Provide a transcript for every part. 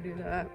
to do that.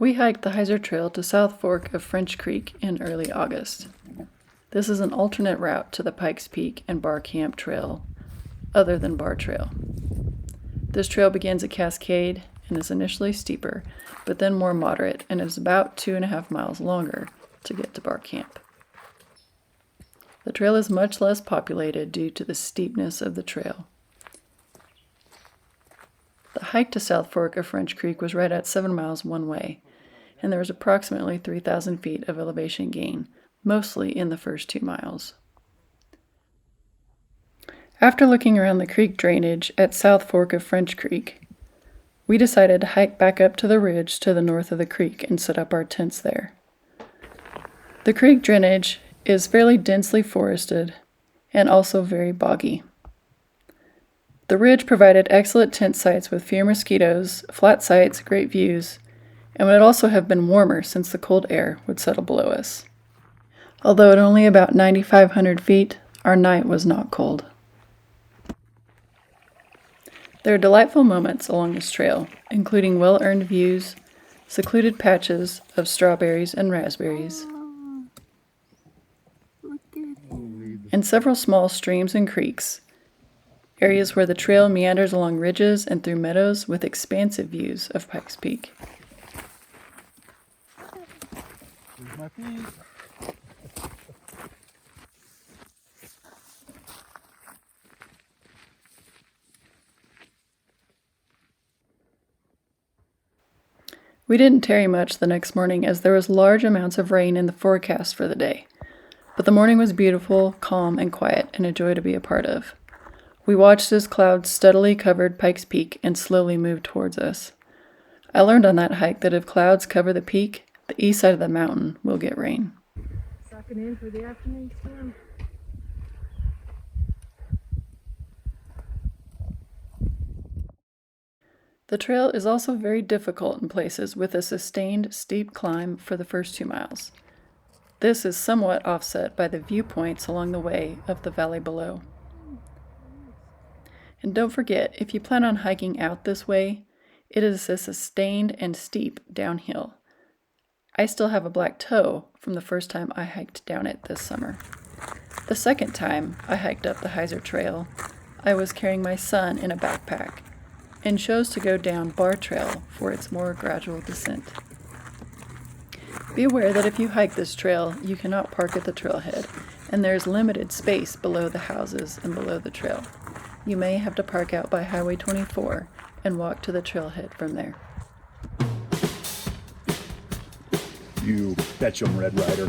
We hiked the Heizer Trail to South Fork of French Creek in early August. This is an alternate route to the Pikes Peak and Bar Camp Trail, other than Bar Trail. This trail begins at Cascade and is initially steeper, but then more moderate and is about 2.5 miles longer to get to Bar Camp. The trail is much less populated due to the steepness of the trail. The hike to South Fork of French Creek was right at 7 miles one way, and there was approximately 3,000 feet of elevation gain, mostly in the first 2 miles. After looking around the creek drainage at South Fork of French Creek, we decided to hike back up to the ridge to the north of the creek and set up our tents there. The creek drainage is fairly densely forested and also very boggy. The ridge provided excellent tent sites with fewer mosquitoes, flat sites, great views, and would also have been warmer since the cold air would settle below us. Although at only about 9,500 feet, our night was not cold. There are delightful moments along this trail, including well-earned views, secluded patches of strawberries and raspberries, and several small streams and creeks, areas where the trail meanders along ridges and through meadows with expansive views of Pikes Peak. Here's my feet. We didn't tarry much the next morning as there was large amounts of rain in the forecast for the day, but the morning was beautiful, calm, and quiet, and a joy to be a part of. We watched as clouds steadily covered Pikes Peak and slowly moved towards us. I learned on that hike that if clouds cover the peak, the east side of the mountain will get rain. Sucking in for the afternoon swim. The trail is also very difficult in places with a sustained steep climb for the first 2 miles. This is somewhat offset by the viewpoints along the way of the valley below. And don't forget, if you plan on hiking out this way, it is a sustained and steep downhill. I still have a black toe from the first time I hiked down it this summer. The second time I hiked up the Heizer Trail, I was carrying my son in a backpack and chose to go down Bar Trail for its more gradual descent. Be aware that if you hike this trail, you cannot park at the trailhead, and there is limited space below the houses and below the trail. You may have to park out by Highway 24 and walk to the trailhead from there. You betcha, Red Rider.